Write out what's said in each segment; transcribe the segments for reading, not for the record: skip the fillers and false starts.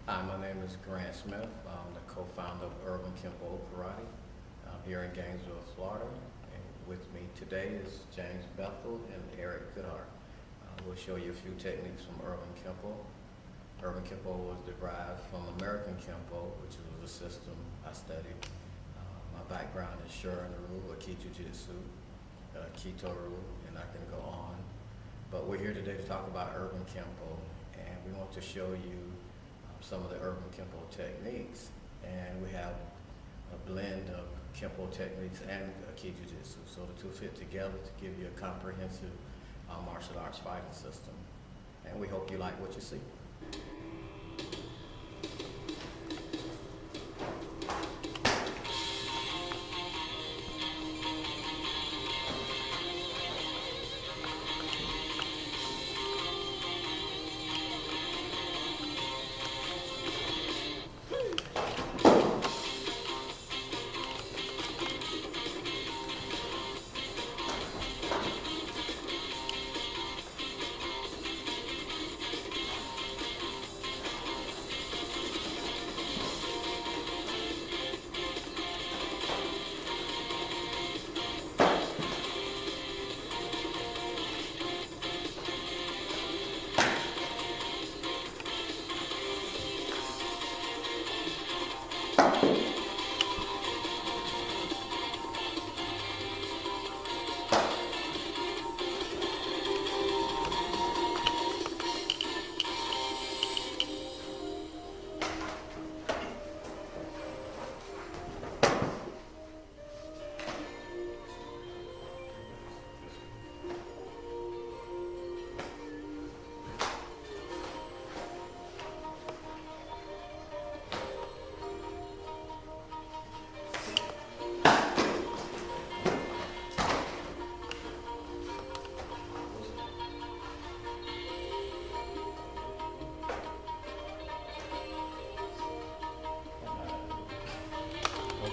Hi, my name is Grant Smith. I'm the co-founder of Urban Kempo Karate. I'm here in Gainesville, Florida. And with me today is James Bethel and Eric Goodhart. We'll show you a few techniques from Urban Kempo. Urban Kempo was derived from American Kempo, which was a system I studied. My background is Shorin-ryu, or Ki Jiu-Jitsu, Kito rule, and I can go on. But we're here today to talk about Urban Kempo, and we want to show you some of the Urban Kempo techniques. And we have a blend of Kempo techniques and Ki Jiu-Jitsu, so the two fit together to give you a comprehensive martial arts fighting system. And we hope you like what you see.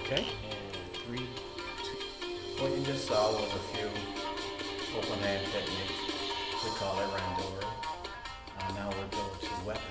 Okay, and 3, 2. What you just saw was a few open hand techniques. We call it randori. Now we'll go to weapons.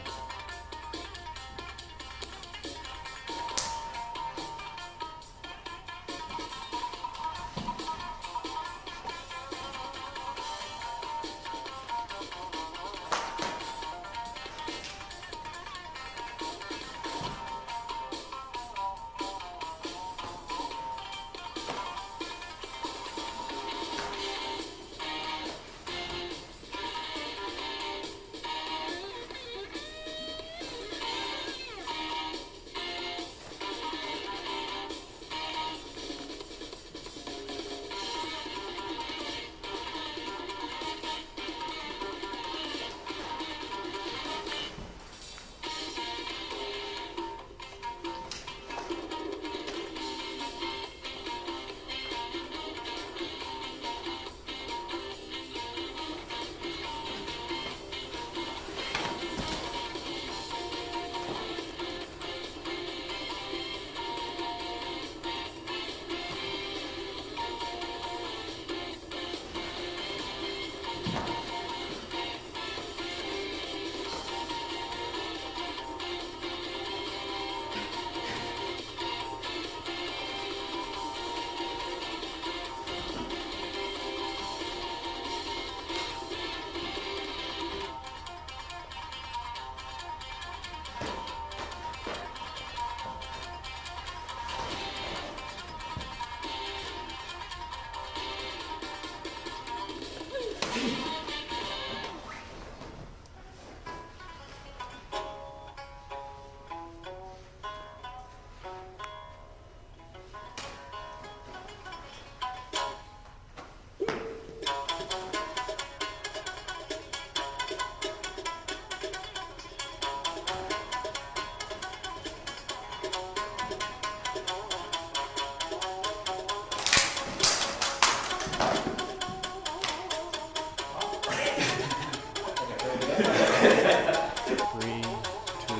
Three, two.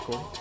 Record.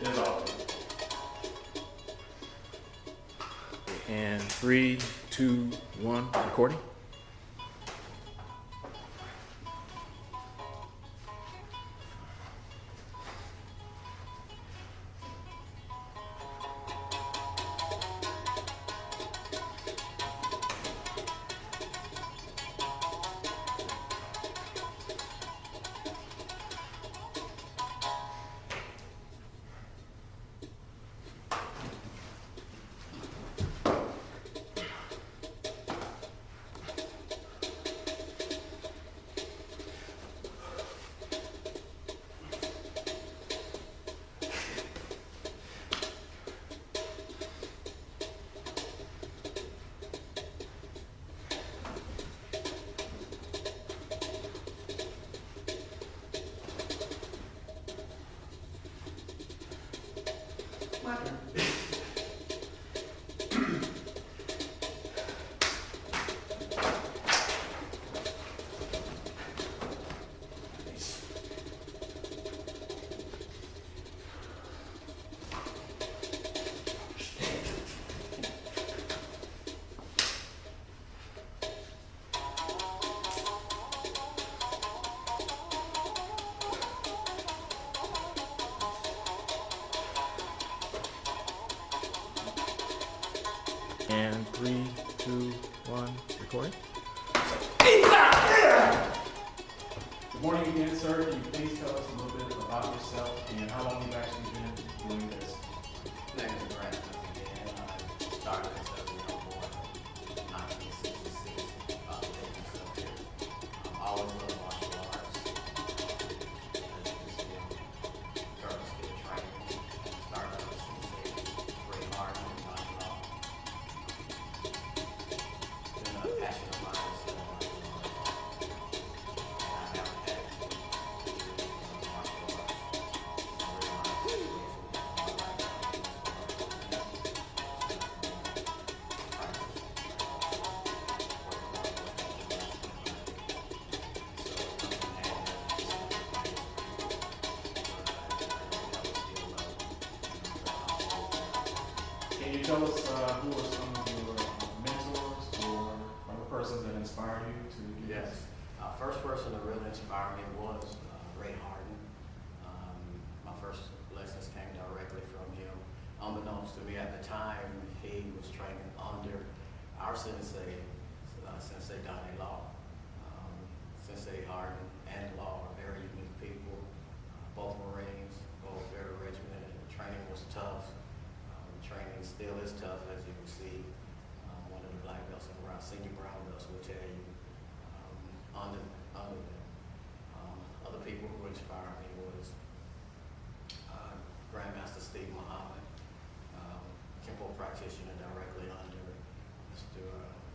It is all. And 3, 2, 1, recording. And 3, 2, 1, recording. Good morning again, sir. Can you please tell us a little bit about yourself and how long you've actually been doing this? My name is Grant again. I started as a young boy in 1966. Taking myself here. I always loved martial arts. As you can see, I'm currently still training. Started as a sensei, Ray Martin, and Don Law. Been a passion of mine is still martial arts. And I haven't had to use martial arts. I realized the situation in my life. Can you tell us who are some of your mentors or other persons that inspired you to do Yes. this? First person that really inspired me was Ray Harden. My first lessons came directly from him. Unbeknownst to me at the time, he was training under our sensei, Sensei Donnie Law. Sensei Harden and Law are very unique people. Both Marines, both very regimented. Training was tough. Training still is tough, as you can see. One of the black belts around, senior brown belts will tell you. Under them. Other people who inspired me was Grandmaster Steve Muhammad, Kempo practitioner directly under Mr.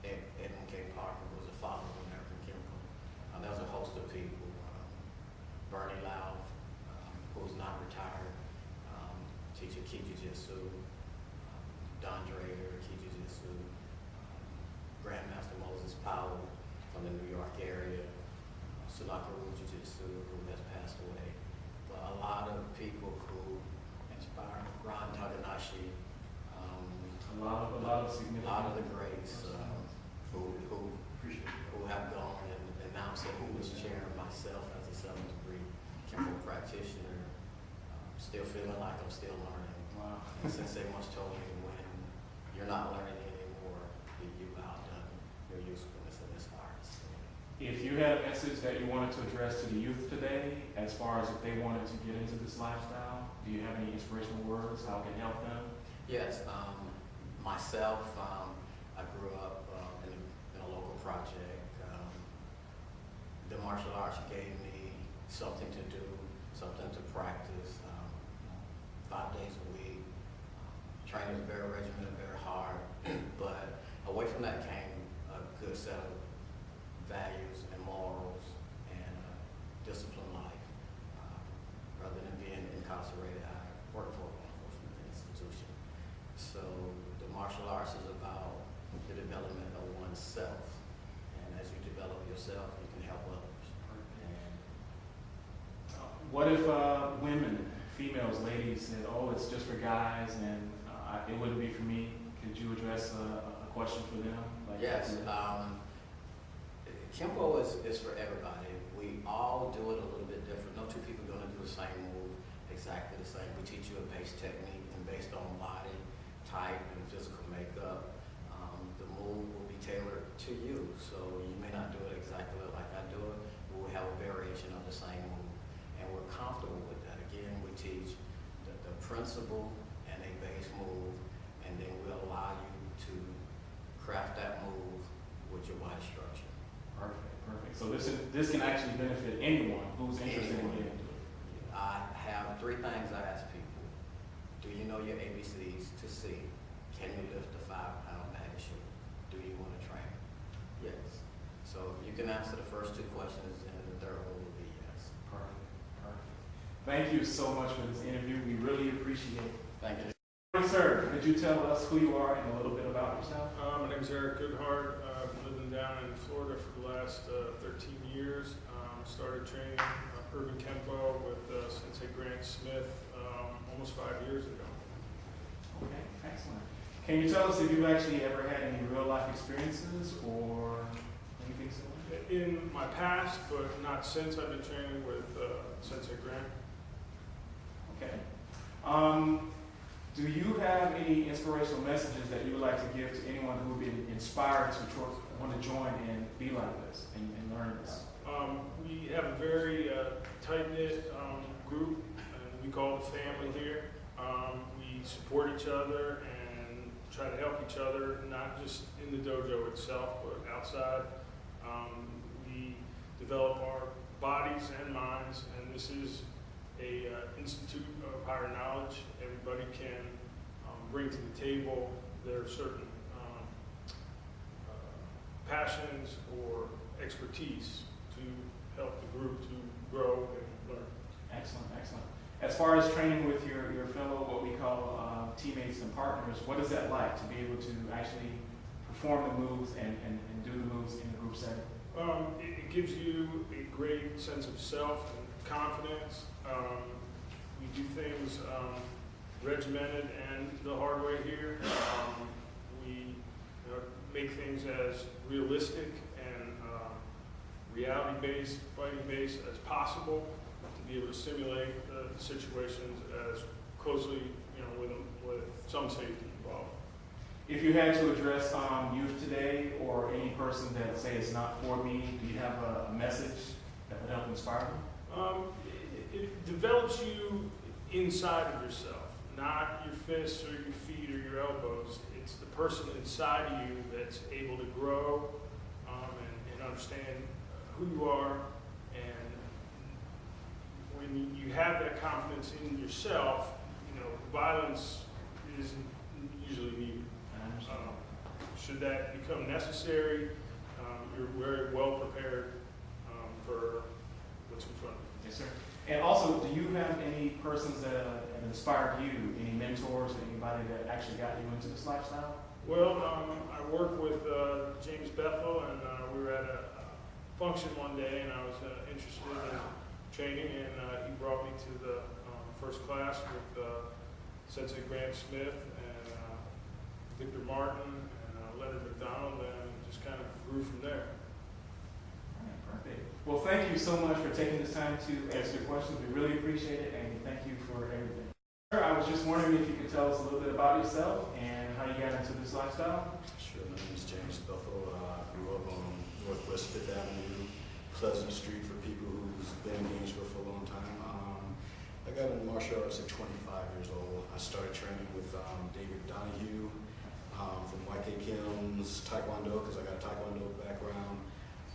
Edmund K. Parker, who was a father of American Kempo. There was a host of people. Bernie Lau, who's not retired, teacher Ki Jiu-Jitsu. Don Drader, Ki Jiu-Jitsu. Grandmaster Moses Powell from the New York area, Sulakaru Jiu-Jitsu, who has passed away. But a lot of people who inspired Ron Takanashi, A lot of significant. a lot of the greats who have gone and now say who was chairing myself as a 7th degree Kempo practitioner, still feeling like I'm still learning. Wow. And Sensei once told me when you're not learning anymore, you've outdone your usefulness in this art. So, If you had a message that you wanted to address to the youth today, as far as if they wanted to get into this lifestyle, do you have any inspirational words? How it can help them? yes, myself, I grew up in a local project. The martial arts gave me something to do, something to practice 5 days a week. Training was very regimented, very hard, but away from that came a good set of values and morals and disciplined life. Rather than being incarcerated, I worked for a law enforcement institution. So the martial arts is about the development of oneself, and as you develop yourself, you can help others. And What if women females, ladies said, oh, it's just for guys and it wouldn't be for me. Could you address a question for them? Yes, Kempo is for everybody. We all do it a little bit different. No two people are going to do the same move exactly the same. We teach you a base technique, and based on body type and physical makeup, the move will be tailored to you. So you may not do it exactly like I do it, but we'll have a variation of the same move, and we're comfortable with that. Again, we teach the principle and a base move, and then we'll allow you to craft that move with your body structure. Perfect, perfect. So this can actually benefit anyone who's interested in getting into it. I have 3 things I ask people. Do you know your ABCs to C? Can you lift a 5-pound bag of sugar? Do you want to train? Yes. So you can answer the first 2 questions, and the third one will be yes. Perfect, perfect. Thank you so much for this interview. We really appreciate it. Thank you. Sir, could you tell us who you are and a little bit about yourself? My name is Eric Goodhart. I've been living down in Florida for the last 13 years. Started training urban Kempo with Sensei Grant Smith almost 5 years ago. Okay, excellent. Can you tell us if you've actually ever had any real life experiences or anything similar? In my past, but not since, I've been training with Sensei Grant. Okay. Do you have any inspirational messages that you would like to give to anyone who would be inspired to want to join and be like this and learn this? We have a very tight-knit group, and we call it a family here. We support each other and try to help each other, not just in the dojo itself, but outside. We develop our bodies and minds, and this is a institute of higher knowledge. Everybody can bring to the table their certain passions or expertise to help the group to grow and learn. Excellent, excellent. As far as training with your fellow, what we call teammates and partners, what is that like to be able to actually perform the moves and do the moves in a group setting? It gives you a great sense of self and confidence. We do things regimented and the hard way here. We make things as realistic and reality-based, fighting-based as possible to be able to simulate the situations as closely, with some safety involved. If you had to address youth today or any person that say it's not for me, do you have a message that would help inspire them? It develops you inside of yourself, not your fists or your feet or your elbows. It's the person inside of you that's able to grow and understand who you are. And when you have that confidence in yourself, violence isn't usually needed. Should that become necessary, you're very well prepared for what's in front of you. Yes, sir. And also, do you have any persons that have inspired you, any mentors, anybody that actually got you into this lifestyle? Well, I work with James Bethel, and we were at a function one day, and I was interested in training, and he brought me to the first class with Sensei Grant Smith and Victor Martin and Leonard McDonald, and just kind of grew from there. All right, perfect. Well, thank you so much for taking this time to answer your questions. We really appreciate it, and thank you for everything. Sir, I was just wondering if you could tell us a little bit about yourself and how you got into this lifestyle. Sure, my name is James Bethel. I grew up on Northwest Fifth Avenue, Pleasant Street for people who's been in Gainesville for a long time. I got into martial arts at 25 years old. I started training with David Donahue from YK Kim's Taekwondo, because I got a Taekwondo background.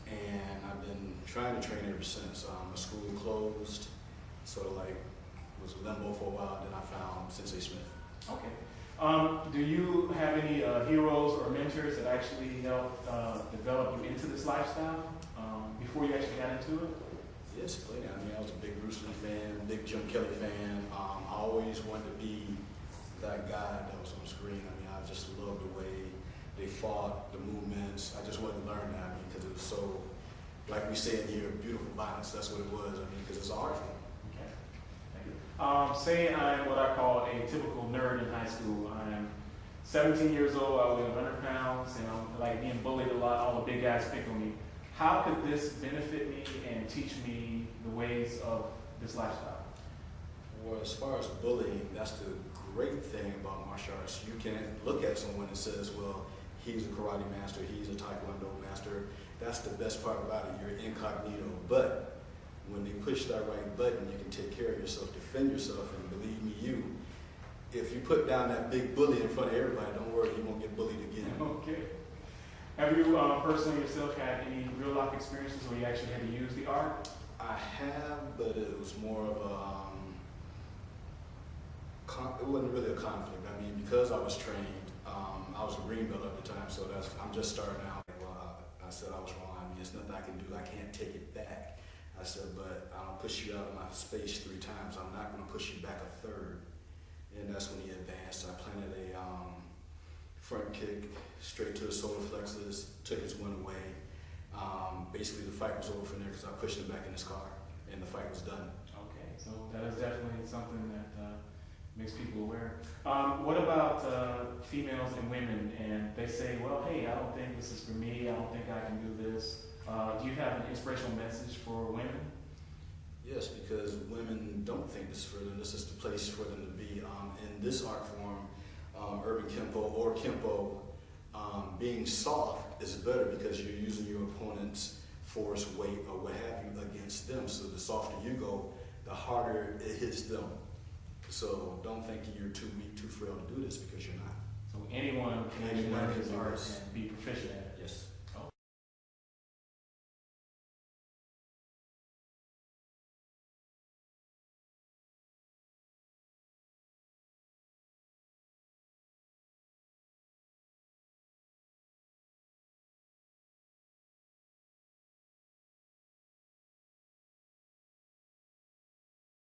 And I've been trying to train ever since. My school closed, sort of like was limbo for a while, then I found Sensei Smith. Okay. Do you have any heroes or mentors that actually helped develop you into this lifestyle before you actually got into it? Yes, plenty. I mean, I was a big Bruce Lee fan, big Jim Kelly fan. I always wanted to be that guy that was on screen. I mean, I just loved the way they fought, the movements. I just wanted to learn that, because it was so, like we say in here, beautiful violence. That's what it was. I mean, because it's an art form. Okay. Thank you. Say I'm what I call a typical nerd in high school. I'm 17 years old, I weigh 100 pounds, and I'm like being bullied a lot. All the big guys pick on me. How could this benefit me and teach me the ways of this lifestyle? Well, as far as bullying, that's the great thing about martial arts. You can look at someone and says, well, he's a karate master, he's a taekwondo master. That's the best part about it, you're incognito. But when they push that right button, you can take care of yourself, defend yourself, and believe me, if you put down that big bully in front of everybody, don't worry, you won't get bullied again. Okay. Have you personally yourself had any real life experiences where you actually had to use the art? I have, but it was more of a, it wasn't really a conflict. I mean, because I was trained, I was a green belt at the time, so I'm just starting out. Well, I said I was wrong. I mean, there's nothing I can do. I can't take it back. I said, but I don't push you out of my space 3 times. I'm not going to push you back a third. And that's when he advanced. I planted a front kick straight to the solar plexus, took his win away. Basically, the fight was over from there because I pushed him back in his car, and the fight was done. Okay, so that is definitely something that makes people aware. What about females and women? And they say, well, hey, I don't think this is for me. I don't think I can do this. Do you have an inspirational message for women? Yes, because women don't think this is for them. This is the place for them to be. In this art form, urban Kempo or Kempo, being soft is better because you're using your opponent's force, weight, or what have you against them. So the softer you go, the harder it hits them. So don't think you're too weak, too frail to do this because you're not. So anyone can learn this art Yes. and be proficient at it.